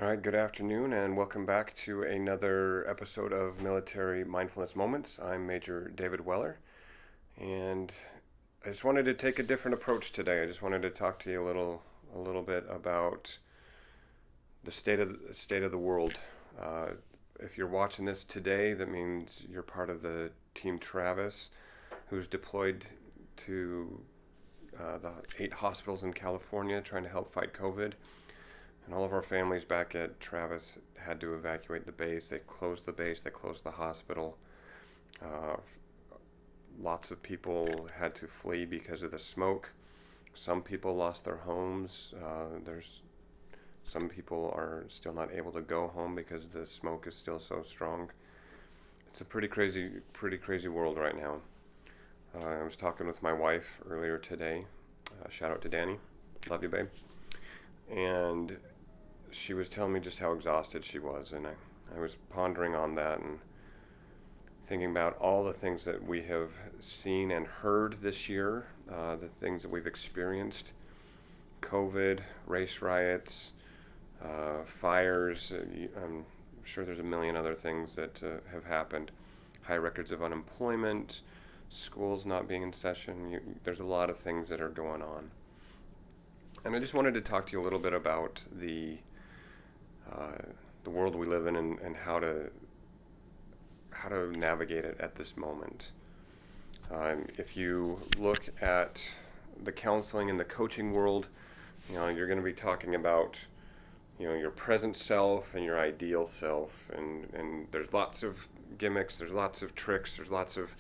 All right, good afternoon, and welcome back to another episode of Military Mindfulness Moments. I'm Major David Weller, and I just wanted to take a different approach today. I just wanted to talk to you a little bit about the state of the world. Uh, if you're watching this today, that means you're part of the Team Travis, who's deployed to the 8 hospitals in California trying to help fight COVID. And all of our families back at Travis had to evacuate the base. They closed the base, they closed the hospital. Uh, Lots of people had to flee because of the smoke. Some people lost their homes. There's some people are still not able to go home because the smoke is still so strong. It's a pretty crazy world right now. I was talking with my wife earlier today. Shout out to Danny. Love you, babe. And she was telling me just how exhausted she was, and I was pondering on that and thinking about all the things that we have seen and heard this year, the things that we've experienced: COVID, race riots, fires. I'm sure there's a million other things that have happened. High records of unemployment, schools not being in session. There's a lot of things that are going on. And I just wanted to talk to you a little bit about uh, the world we live in, and how to navigate it at this moment. If you look at the counseling and the coaching world, you're going to be talking about your present self and your ideal self, and there's lots of gimmicks, there's lots of tricks, there's lots of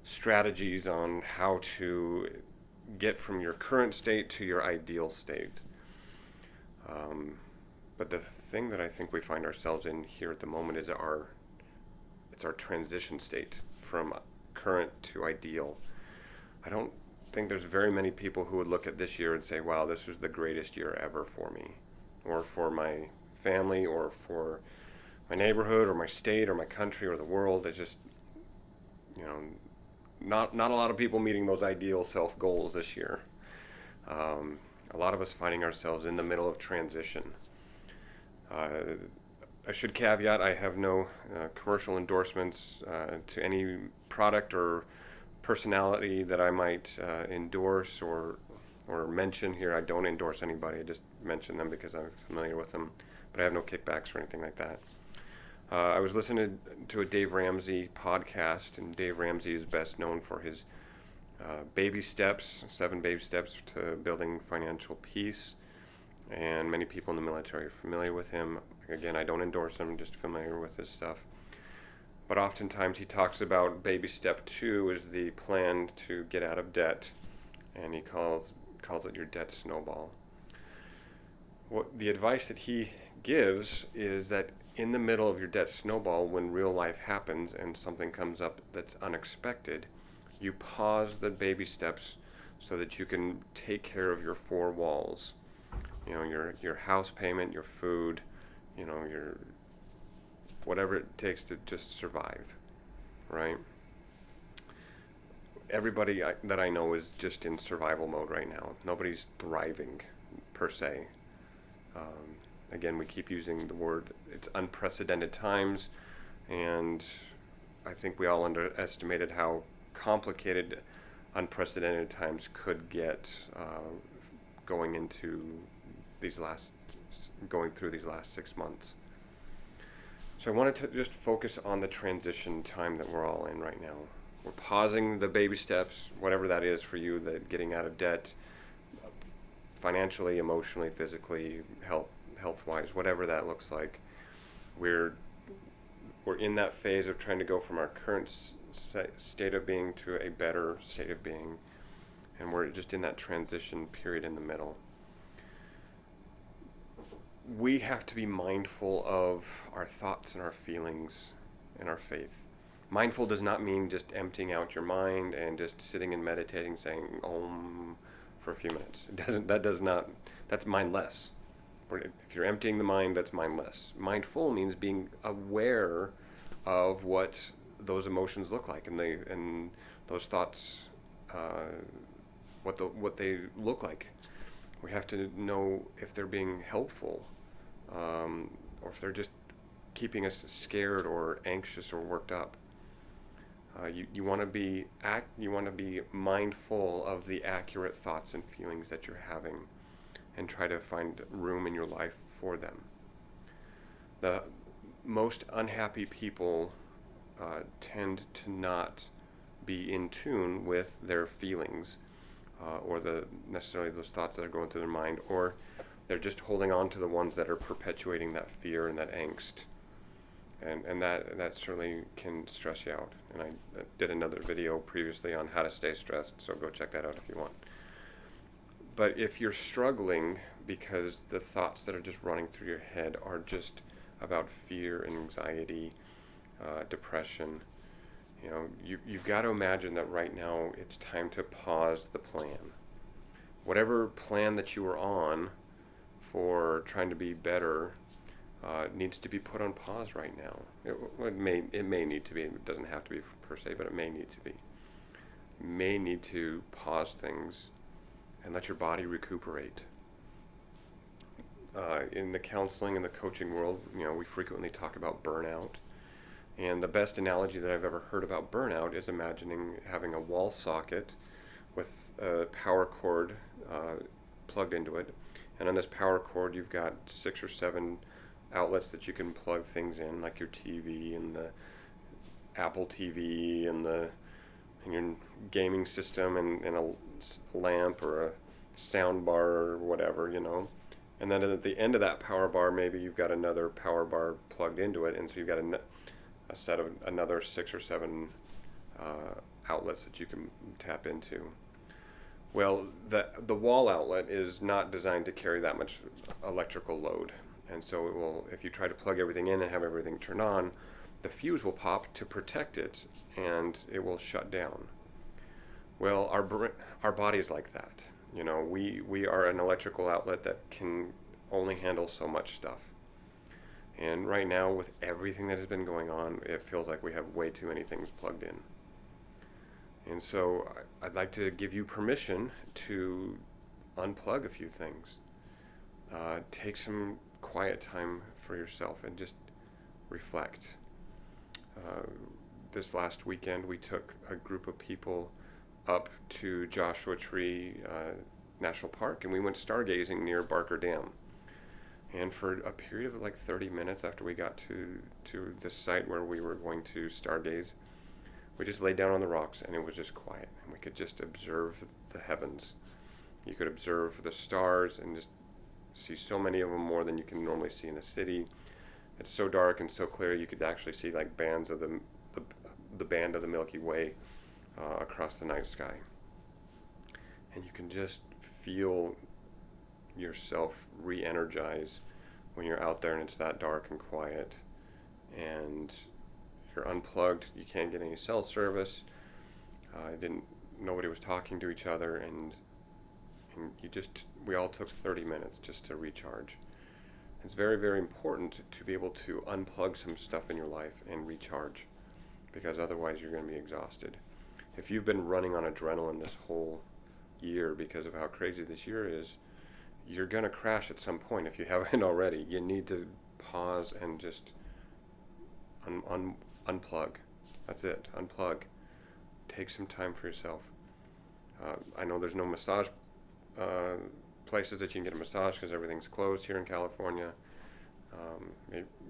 strategies on how to get from your current state to your ideal state. But the thing that I think we find ourselves in here at the moment is it's our transition state from current to ideal. I don't think there's very many people who would look at this year and say, "Wow, this was the greatest year ever for me, or for my family, or for my neighborhood, or my state, or my country, or the world." It's just, you know, not a lot of people meeting those ideal self goals this year. A lot of us finding ourselves in the middle of transition. Uh, I should caveat, I have no commercial endorsements to any product or personality that I might endorse or mention here. I don't endorse anybody. I just mention them because I'm familiar with them, but I have no kickbacks or anything like that. I was listening to a Dave Ramsey podcast, and Dave Ramsey is best known for his baby steps, 7 baby steps to building financial peace. And many people in the military are familiar with him. Again, I don't endorse him, just familiar with his stuff. But oftentimes he talks about baby step 2 is the plan to get out of debt, and he calls it your debt snowball. What the advice that he gives is that in the middle of your debt snowball, when real life happens and something comes up that's unexpected, you pause the baby steps so that you can take care of your 4 walls. Your house payment, your food, your whatever it takes to just survive, right? Everybody that I know is just in survival mode right now. Nobody's thriving per se. Again, we keep using the word, it's unprecedented times, and I think we all underestimated how complicated unprecedented times could get going into going through these last 6 months. So I wanted to just focus on the transition time that we're all in right now. We're pausing the baby steps, whatever that is for you, that getting out of debt, financially, emotionally, physically, health-wise, whatever that looks like. We're in that phase of trying to go from our current state of being to a better state of being, and we're just in that transition period in the middle. We have to be mindful of our thoughts and our feelings and our faith. Mindful does not mean just emptying out your mind and just sitting and meditating, saying Om for a few minutes. That's mindless. If you're emptying the mind, that's mindless. Mindful means being aware of what those emotions look like, and those thoughts, what they look like. We have to know if they're being helpful or if they're just keeping us scared or anxious or worked up. You want to be mindful of the accurate thoughts and feelings that you're having, and try to find room in your life for them. The most unhappy people tend to not be in tune with their feelings, or necessarily those thoughts that are going through their mind, or they're just holding on to the ones that are perpetuating that fear and that angst. And that certainly can stress you out. And I did another video previously on how to stay stressed, so go check that out if you want. But if you're struggling because the thoughts that are just running through your head are just about fear and anxiety, depression, you've got to imagine that right now it's time to pause the plan. Whatever plan that you were on for trying to be better needs to be put on pause right now. It may need to be. It doesn't have to be per se, but it may need to be. You may need to pause things and let your body recuperate. In the counseling and the coaching world, we frequently talk about burnout. And the best analogy that I've ever heard about burnout is imagining having a wall socket with a power cord plugged into it. And on this power cord, you've got 6 or 7 outlets that you can plug things in, like your TV and the Apple TV and your gaming system and a lamp or a sound bar or whatever, And then at the end of that power bar, maybe you've got another power bar plugged into it, and so you've got a set of another 6 or 7 outlets that you can tap into. Well, the wall outlet is not designed to carry that much electrical load, and so if you try to plug everything in and have everything turn on, the fuse will pop to protect it, and it will shut down. Well, our body's like that. We are an electrical outlet that can only handle so much stuff. And right now, with everything that has been going on, it feels like we have way too many things plugged in. And so I'd like to give you permission to unplug a few things. Take some quiet time for yourself and just reflect. This last weekend, we took a group of people up to Joshua Tree National Park, and we went stargazing near Barker Dam. And for a period of like 30 minutes after we got to the site where we were going to stargaze, we just laid down on the rocks, and it was just quiet, and we could just observe the heavens. You could observe the stars and just see so many of them, more than you can normally see in a city. It's so dark and so clear, you could actually see like bands of the band of the Milky Way across the night sky. And you can just feel yourself re-energize when you're out there and it's that dark and quiet, and you're unplugged. You can't get any cell service. Nobody was talking to each other, and we all took 30 minutes just to recharge. It's very, very important to be able to unplug some stuff in your life and recharge, because otherwise you're going to be exhausted. If you've been running on adrenaline this whole year because of how crazy this year is, you're going to crash at some point if you haven't already. You need to pause and just unplug. That's it. Unplug. Take some time for yourself. I know there's no massage places that you can get a massage because everything's closed here in California.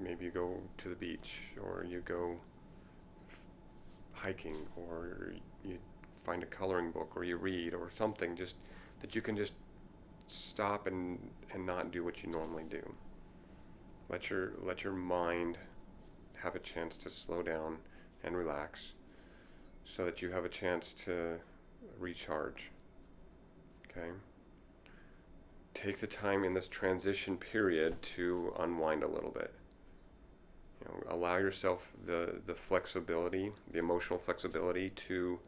Maybe you go to the beach, or you go hiking, or you find a coloring book, or you read, or something just that you can just stop and not do what you normally do. Let your mind have a chance to slow down and relax, so that you have a chance to recharge. Okay? Take the time in this transition period to unwind a little bit. Allow yourself the flexibility, the emotional flexibility to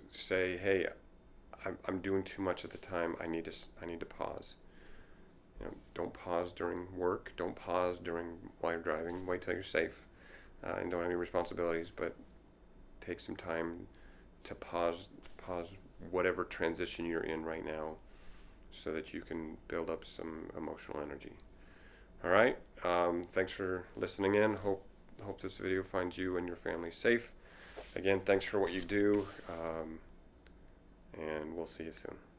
say, hey, I'm doing too much at the time. I need to pause. Don't pause during work. Don't pause while you're driving. Wait till you're safe and don't have any responsibilities. But take some time to pause whatever transition you're in right now, so that you can build up some emotional energy. All right. Thanks for listening in. Hope this video finds you and your family safe. Again, thanks for what you do, and we'll see you soon.